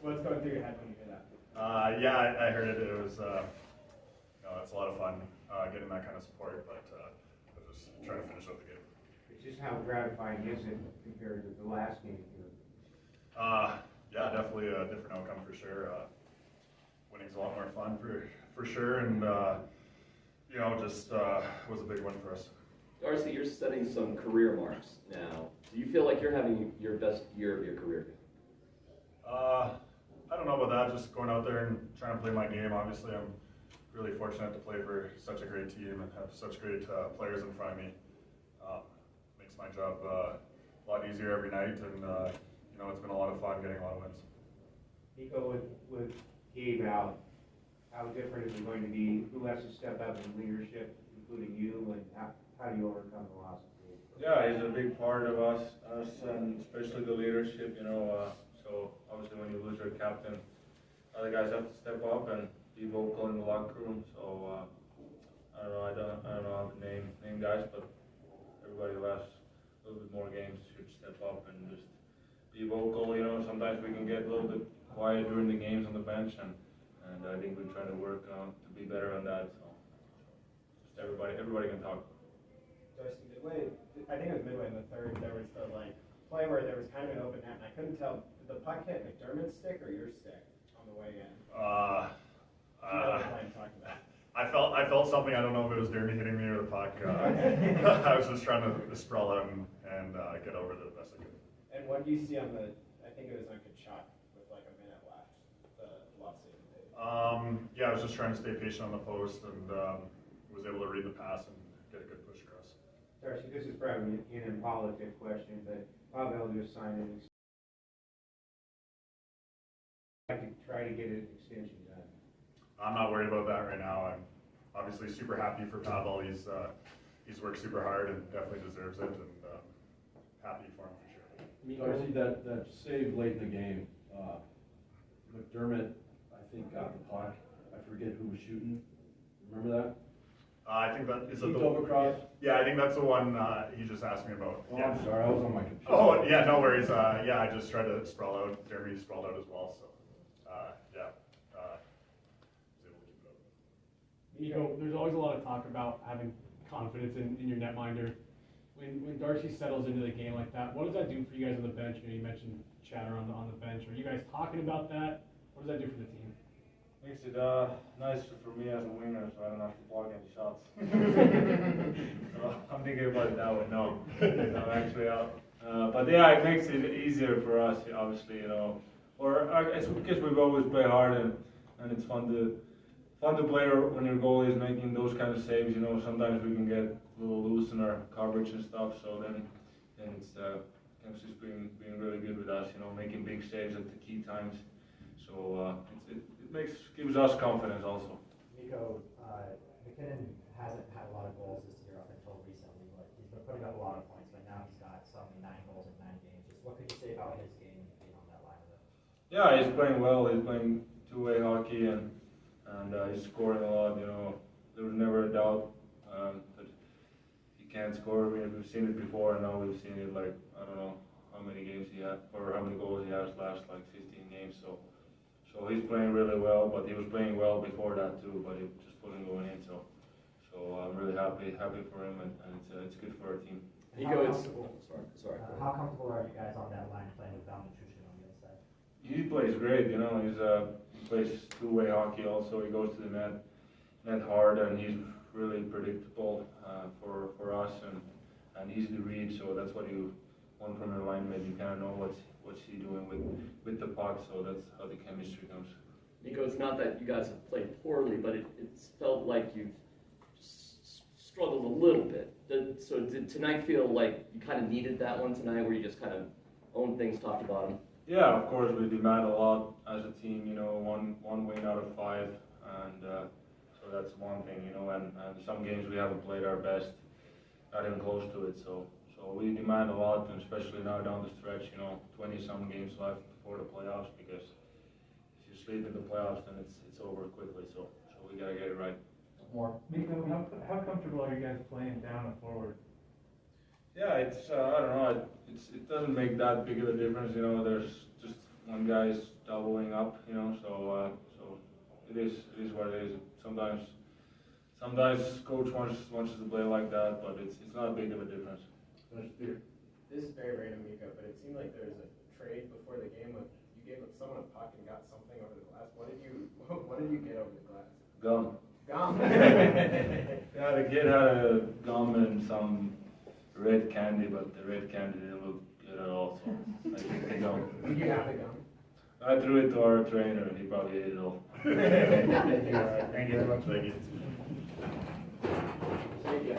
What's going through your head when you hear that? Yeah, I heard it. It was, it's a lot of fun getting that kind of support, but I was just trying to finish up the game. It's just how gratifying is it compared to the last game here? Yeah, definitely a different outcome for sure. Winning's a lot more fun for sure, and just was a big win for us. Darcy, you're setting some career marks now. Do you feel like you're having your best year of your career? I don't know about that. Just going out there and trying to play my game. Obviously, I'm really fortunate to play for such a great team and have such great players in front of me. Makes my job a lot easier every night, and it's been a lot of fun getting a lot of wins. Mikko, with Gabe out, how different is it going to be? Who has to step up in leadership, including you, and how do you overcome the loss of Gabe? Yeah, he's a big part of us, and especially the leadership. So obviously when you lose your captain, other guys have to step up and be vocal in the locker room. So I don't know how to name guys, but everybody who has a little bit more games should step up and just be vocal. Sometimes we can get a little bit quiet during the games on the bench, and I think we're trying to work to be better on that. So just everybody can talk. Darcy, I think it was midway in the third, there was the play where there was kind of an open net, and I couldn't tell, did the puck hit McDermott's stick or your stick on the way in? Do you know what I'm talking about? I felt something. I don't know if it was Dermy hitting me or the puck. I was just trying to sprawl out and get over the best I could. And what do you see on I think it was on Kachuk with a minute left, the lost save he made? Yeah, I was just trying to stay patient on the post and was able to read the pass and get a good push across. Darcy, this is probably an impolitic question, but Pavel just signed an extension. I'd like to try to get an extension done. I'm not worried about that right now. I'm obviously super happy for Pavel. He's worked super hard and definitely deserves it, and happy for him for sure. Darcy, that save late in the game, McDermott, I think, got the puck. I forget who was shooting. Remember that? I think that is the overcross. Yeah, I think that's the one he just asked me about. Oh, yeah. I'm sorry, I was on my computer. Oh, yeah, no worries. Yeah, I just tried to sprawl out. Jeremy sprawled out as well, so yeah, was able to keep it up. Mikko, there's always a lot of talk about having confidence in your netminder. When Darcy settles into the game like that, what does that do for you guys on the bench? You mentioned chatter on the bench. Are you guys talking about that? What does that do for the team? Makes it nicer for me as a winger, so I don't have to block any shots. So I'm thinking about it that way. No, I'm actually out. But yeah, it makes it easier for us, obviously, Or it's because we've always played hard, and it's fun to play when your goalie is making those kind of saves. Sometimes we can get a little loose in our coverage and stuff. So then it's Kemp's being really good with us, making big saves at the key times. So it gives us confidence also. Mikko, McKinnon hasn't had a lot of goals this year up until recently, but he's been putting up a lot of points. But now he's got suddenly 9 goals in 9 games. Just what could you say about his game being on that line of it? Yeah, he's playing well. He's playing two-way hockey and he's scoring a lot. There was never a doubt that he can't score. We've seen it before, and now we've seen it I don't know how many games he had or how many goals he has last 15 games. So he's playing really well, but he was playing well before that too, but it just wasn't going in. So I'm really happy for him, and it's good for our team. Mikko, sorry. How comfortable are you guys on that line playing with Nutrition on the other side? He plays great, he plays two-way hockey also. He goes to the net hard, and he's really predictable for us and easy to read. So that's what you want from your lineman. You kind of know what's he doing with the puck. So that's how the chemistry comes. Mikko, it's not that you guys have played poorly, but it's felt like you've struggled a little bit. So did tonight feel like you kind of needed that one tonight, where you just kind of owned things top to bottom? Yeah, of course we demand a lot as a team. One win out of 5, and so that's one thing. And some games we haven't played our best, not even close to it. So we demand a lot, and especially now down the stretch. 20-some games left before the playoffs, because if you sleep in the playoffs, then it's over quickly. So we gotta get it right. More. Mikko, how comfortable are you guys playing down and forward? Yeah, it's I don't know. It doesn't make that big of a difference. There's just one guy's doubling up, you know. So it is what it is. Sometimes coach wants to play like that, but it's not a big of a difference. This is very random, Mikko, but it seemed like there was a trade before the game. You gave someone a puck and got something over the glass. What did you get over the glass? Gum. Gum. Yeah, the kid had a gum and some red candy, but the red candy didn't look good at all. So I took the gum. Did you have the gum? I threw it to our trainer, and he probably ate it all. Thank you very much. Thank you. Thank you.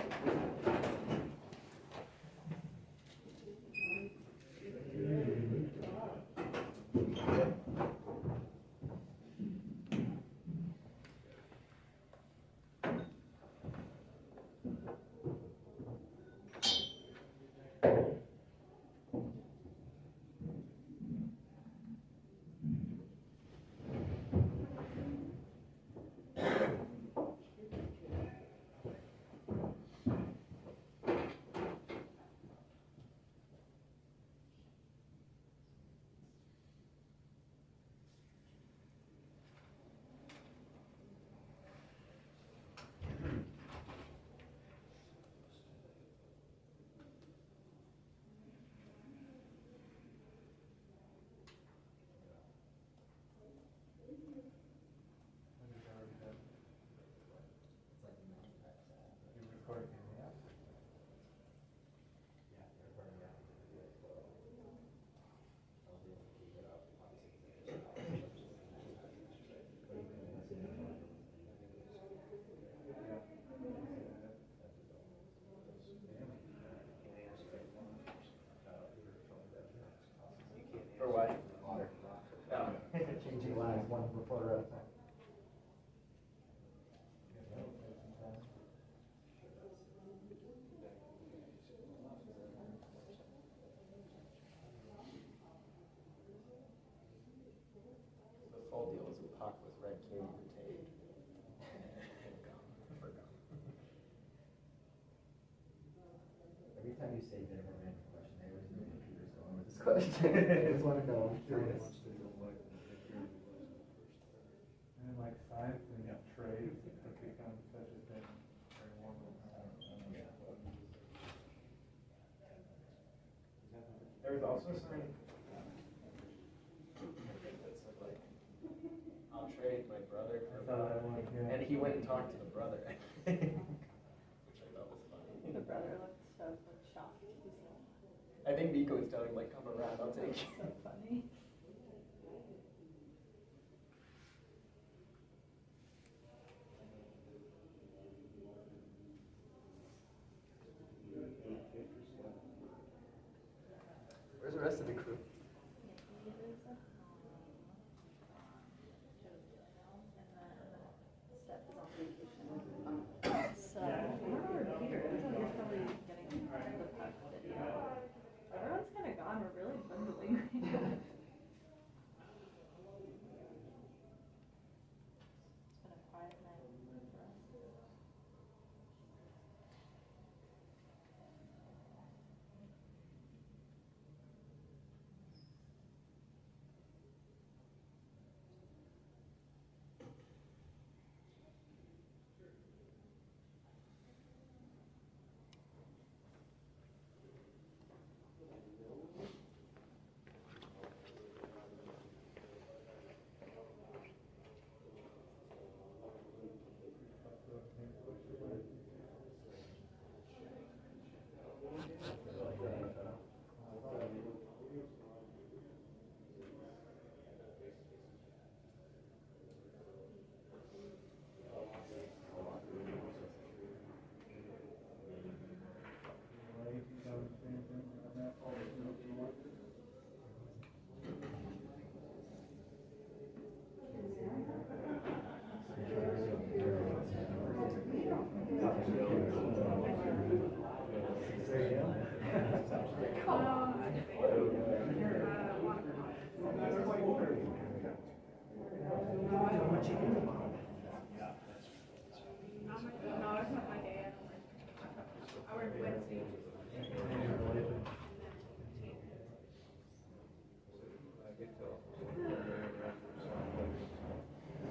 For what? Water. Oh. Changing lives, one reporter at a time. The full deal is a puck with red candy retained. Every time you say bit of a random question, I always know Peter's going with this question. I just want to know, I'm curious. And like science and trades have become such a thing. There was also a sign that said like, I'll trade my brother for a puck. And he went and talked to the brother, which I thought was funny. The brother looked so shocked. I think Mikko was telling him like, come around, I'll take you. So funny. Where's the rest of the crew? So, Peter, you're probably getting the puck video. Everyone's kind of gone. We're really bundling right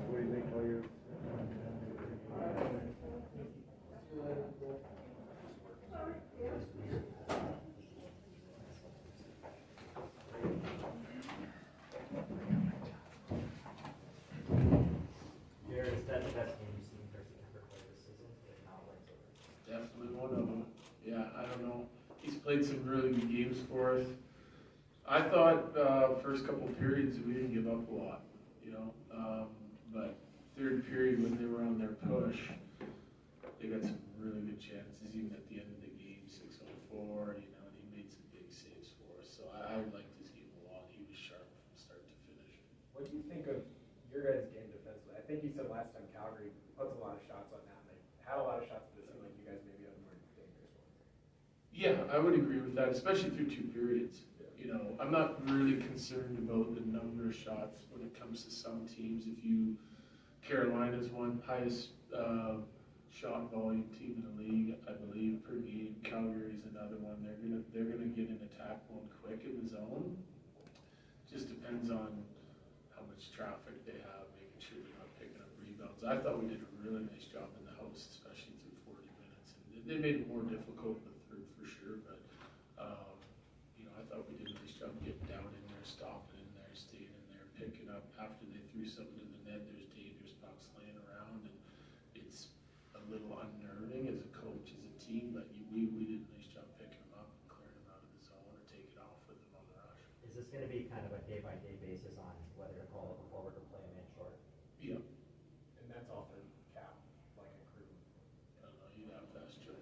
What do you think while you're? Jared, is that the best game you've seen Darcy Keumper play this season? If not, what's over? Definitely one of them. Yeah, I don't know. He's played some really good games for us. I thought first couple periods we didn't give up a lot, you know. But third period when they were on their push, they got some really good chances. Even at the end of the game, 6-on-4, you know, and he made some big saves for us. So I liked his game a lot. He was sharp from start to finish. What do you think of your guys' game defensively? I think you said last time Calgary puts a lot of shots on that. They had a lot of shots, but it seemed like you guys maybe had more dangerous ones. Yeah, I would agree with that, especially through two periods. You know, I'm not really concerned about the number of shots when it comes to some teams. Carolina's one highest shot volume team in the league, I believe, per game. Calgary's another one. They're gonna get in attack mode quick in the zone. Just depends on how much traffic they have, making sure they're not picking up rebounds. I thought we did a really nice job in the house, especially through 40 minutes. And they made it more difficult in the third for sure, but you know, I thought we did a nice job getting down in there, stopping in there, staying in there, picking up. After they threw something to the net, there's dangerous pucks laying around, and it's a little unnerving as a coach, as a team, but we did a nice job picking them up and clearing them out of the zone or taking off with them on the rush. Is this going to be kind of a day-by-day basis on whether to call up a forward or play a man short? Yeah. And that's all for Cap, like a crew. I don't know, you'd have to ask Joe.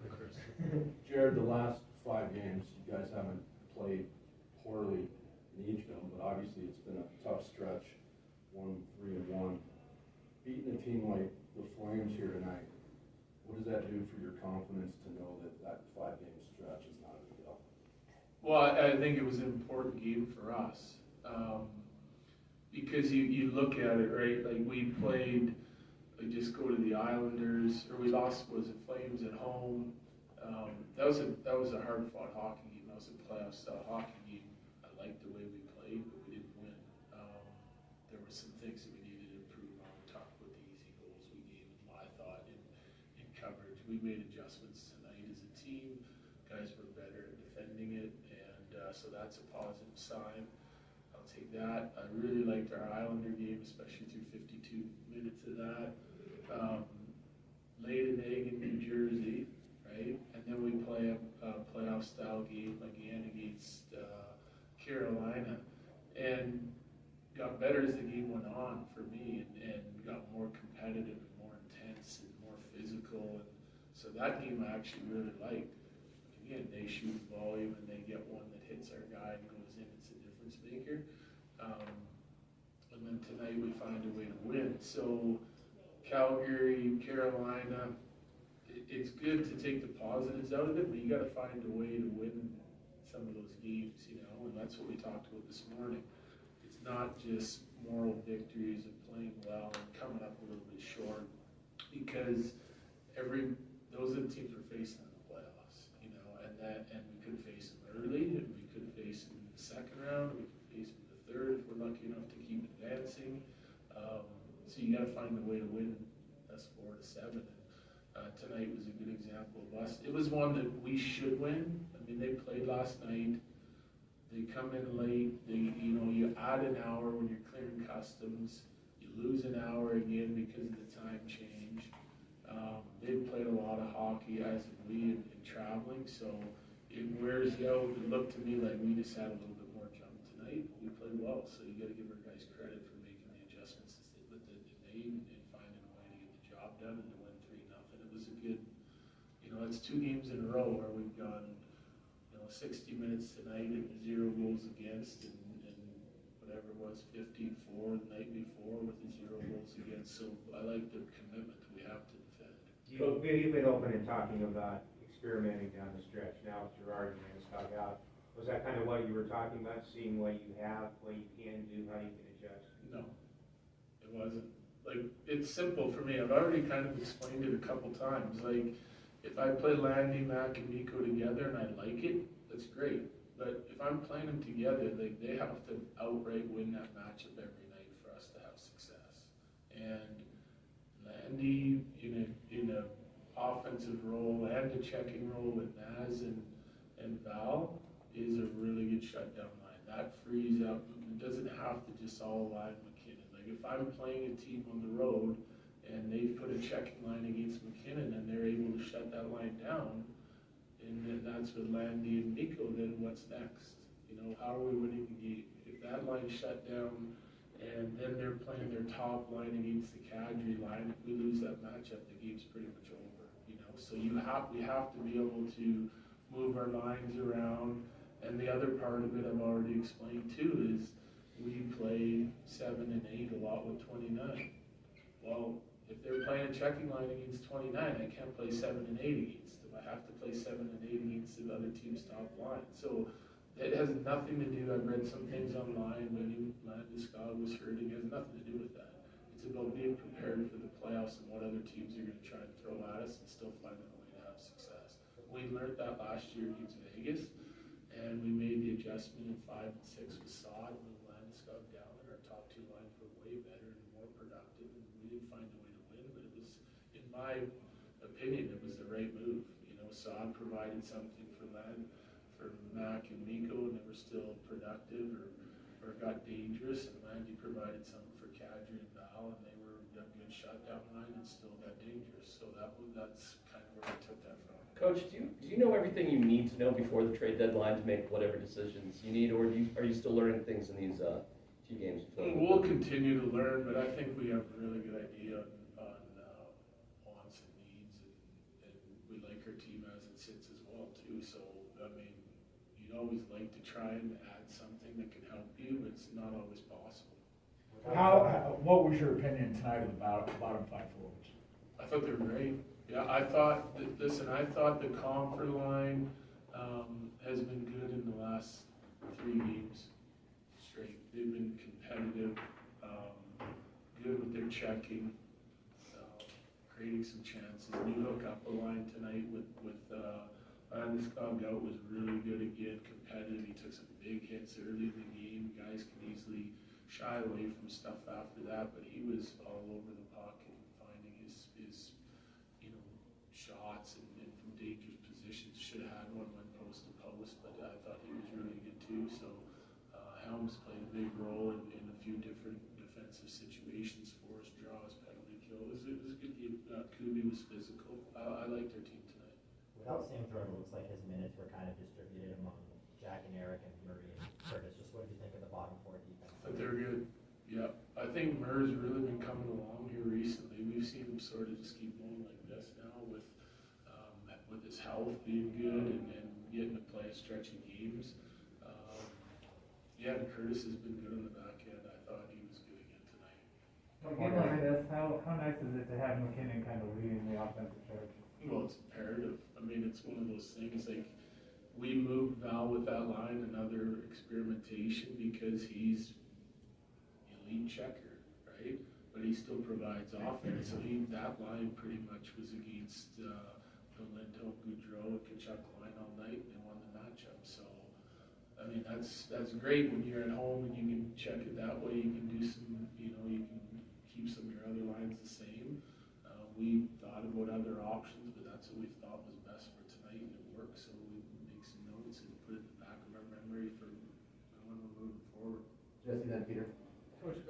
Jared, the last 5 games, you guys haven't played poorly in each of them, but obviously it's been a tough stretch, 1-3-1. Beating a team like the Flames here tonight, what does that do for your confidence to know that that 5-game stretch is not a big deal? Well, I think it was an important game for us. Because you look at it, right, like we played, like just go to the Islanders, or we lost, was it Flames at home? That was a hard-fought hockey game. That was a playoff-style hockey game. I liked the way we played, but we didn't win. There were some things that we needed to improve on. We talked about the easy goals we gave them, I thought, in coverage. We made adjustments tonight as a team. Guys were better at defending it, and so that's a positive sign. I'll take that. I really liked our Islander game, especially through 52 minutes of that. Laid an egg in New Jersey, right? And then we play a playoff-style game again against Carolina, and got better as the game went on for me, and got more competitive and more intense and more physical. And so that game I actually really liked. Again, they shoot volume and they get one that hits our guy and goes in. It's a difference maker. And then tonight we find a way to win. So Calgary, Carolina, it's good to take the positives out of it, but you got to find a way to win some of those games, you know, and that's what we talked about this morning. It's not just moral victories of playing well and coming up a little bit short, because those are the teams we're facing in the playoffs, you know, and we could face them early, and we could face them in the second round, we could face them in the third if we're lucky enough to keep advancing. So you got to find a way to win us 4-7. Tonight was a good example of us. It was one that we should win. I mean, they played last night. They come in late. You add an hour when you're clearing customs. You lose an hour again because of the time change. They've played a lot of hockey, as have we, in traveling. So it wears you out. It looked to me like we just had a little bit more jump tonight. We played well, so you got to give our guys credit for making the adjustments that they made and finding a way to get the job done and to win 3-0. It was a good, it's 2 games in a row where we've gone, 60 minutes tonight and 0 goals against, and whatever it was, 54 the night before with the 0 goals against. So I like the commitment that we have to defend. You've been open and talking about experimenting down the stretch. Now with Gerard and Stuck out, was that kind of what you were talking about, seeing what you have, what you can do, how you can adjust? No, it wasn't. Like, it's simple for me. I've already kind of explained it a couple times. Like, if I play Landy, Mac, and Mikko together and I like it, that's great. But if I'm playing them together, they have to outright win that matchup every night for us to have success. And Landy in a offensive role and a checking role with Naz and Val is a really good shutdown line. That frees up. It doesn't have to just all line McKinnon. Like if I'm playing a team on the road and they've put a checking line against McKinnon and they're able to shut that line down, and then that's with Landy and Mikko, then what's next? You know, how are we winning the game? If that line's shut down and then they're playing their top line against the Calgary line, if we lose that matchup, the game's pretty much over. You know, so we have to be able to move our lines around. And the other part of it I've already explained too is we play 7 and 8 a lot with 29. Well, if they're playing a checking line against 29, I can't play 7 and 8 against them. I have to play 7 and 8 against the other team's top line. So it has nothing to do, I've read some things online when Landeskog was hurting, it has nothing to do with that. It's about being prepared for the playoffs and what other teams are going to try and throw at us and still finding a way to have success. We learned that last year against Vegas, and we made the adjustment in 5 and 6 with Saad and moved Landeskog down, and our top two lines were way better and more productive, and we didn't find a way to win, but it was, in my opinion, it was the right move. You know, Saad provided something for Mac and Mikko, and they were still productive or got dangerous, and Landy provided something for Kadri and Val, and they were a good shutdown line and still got dangerous. So that's kind of where I took that from. Coach, do you know everything you need to know before the trade deadline to make whatever decisions you need, or are you still learning things in these few games? We'll continue to learn, but I think we have a really good idea on wants and needs, and we like our team as it sits as well too. So I mean, you'd always like to try and add something that can help you, but it's not always possible. What was your opinion tonight of the bottom 5 forwards? I thought they were great. Yeah, I thought the Keumper line has been good in the last 3 games straight. They've been competitive, good with their checking, creating some chances. New hook up the line tonight with Landeskog out was really good again, competitive. He took some big hits early in the game. Guys can easily shy away from stuff after that, but he was all over the puck and finding his shots and from dangerous positions. Should have had one went post to post, but I thought he was really good too. So Helms played a big role in a few different defensive situations for us, draws, penalty kill. It was a good game. Kubi was physical. I liked our team tonight. Without Sam Jordan, it looks like his minutes were kind of distributed among Jack and Eric and Murray and Curtis. Just what did you think of the bottom 4 defense? But they're good. Yeah, I think Murray's really been coming along here recently. We've seen him sort of just keep going like this now with his health being good and getting to play a stretch of games. Yeah, and Curtis has been good on the back end. I thought he was good again tonight. A game like this, how nice is it to have McKinnon kind of leading the offensive charge? Well, it's imperative. I mean, it's one of those things like we moved Val with that line, another experimentation because he's elite checker, right? But he still provides offense. So that line pretty much was against Lindo, Goudreau, and Kachuk line all night. They won the matchup. So, I mean, that's great when you're at home and you can check it that way. You can do some, you can keep some of your other lines the same. We thought about other options, but that's what we thought was best for tonight, and it worked. So we make some notes and put it in the back of our memory for when we're moving forward. Jesse, then Peter. Coach,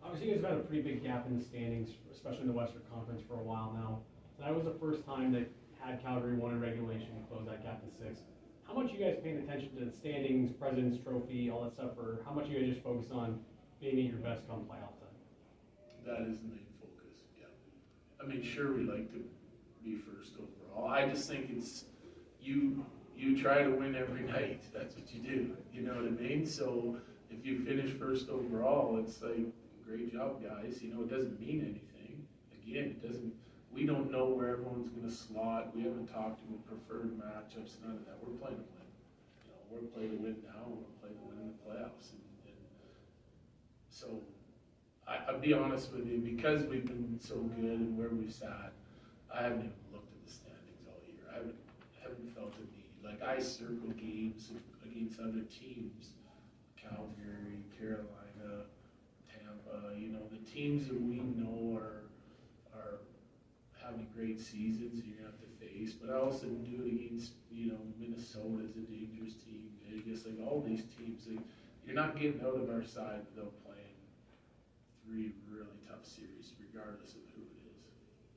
obviously you guys have had a pretty big gap in the standings, especially in the Western Conference for a while now. Tonight was the first time that had Calgary won in regulation and closed that gap to 6. How much you guys paying attention to the standings, President's Trophy, all that stuff, or how much you guys just focus on being at your best come playoff time? That is the main focus, yeah. I mean, sure, we like to be first overall. I just think it's, you try to win every night. That's what you do, you know what I mean? So if you finish first overall, it's like, great job, guys. You know, it doesn't mean anything. Again, it doesn't. We don't know where everyone's going to slot. We haven't talked about preferred matchups, none of that. We're playing to win. You know, we're playing to win now. We're playing to win in the playoffs. And so, I'll be honest with you, because we've been so good and where we've sat, I haven't even looked at the standings all year. I haven't felt a need. like I circle games against other teams, Calgary, Carolina, Tampa, you know, the teams that we know are having great seasons you're gonna have to face, but I also do it against, you know, Minnesota is a dangerous team, Vegas, like all these teams, like, you're not getting out of our side without playing 3 really tough series, regardless of who it is.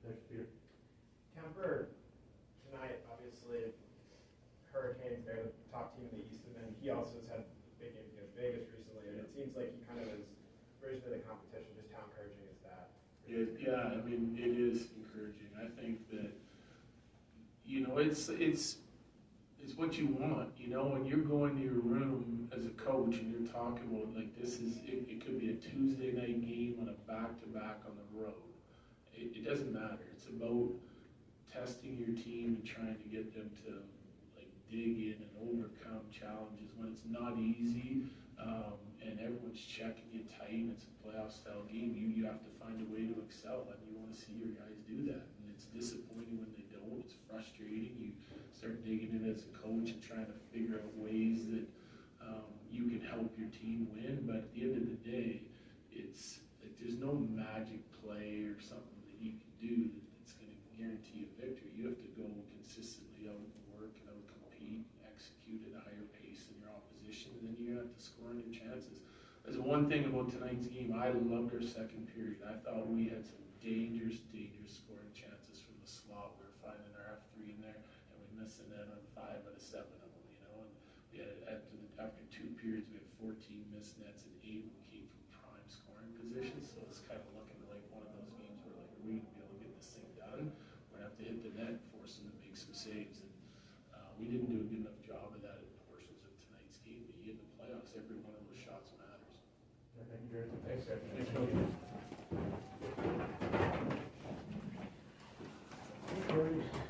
Thanks, Peter. Keumper, tonight, obviously, Hurricanes, they're the top team in the East, and then he also has had big games against Vegas recently, and it seems like he kind of is risen to the competition. Just how encouraging is that? Yeah, I mean, it is encouraging. I think that, you know, it's what you want, you know, when you're going to your room as a coach and you're talking about, like, it could be a Tuesday night game on a back-to-back on the road. It doesn't matter. It's about testing your team and trying to get them to, like, dig in and overcome challenges when it's not easy, and everyone's checking you tight and it's a playoff-style game. You have to find a way to excel, and you want to see your guys do that. And it's disappointing when they don't. It's frustrating. You start digging in as a coach and trying to figure out ways that you can help your team win. But at the end of the day, it's like there's no magic play or something that you can do that's going to guarantee a victory. You have to go consistently out and work and out compete, execute at a higher pace than your opposition, and then you have to score on your chances. There's one thing about tonight's game. I loved our second period. I thought we had some dangerous scoring chances from the slot. We were finding our F3 in there, and we missed the net on 5 out of 7 of them, you know. And we had after 2 periods, we had 14 missed nets, and 8 of them came from prime scoring positions. So it's kind of looking like one of those games where, like, are we going to be able to get this thing done? We're going to have to hit the net, force them to make some saves, and we didn't do a good enough job of that in portions of tonight's game. But in the playoffs, every one of those shots matters. Thank you, Jared. Thanks, Jared. Thanks, Coach. Coach.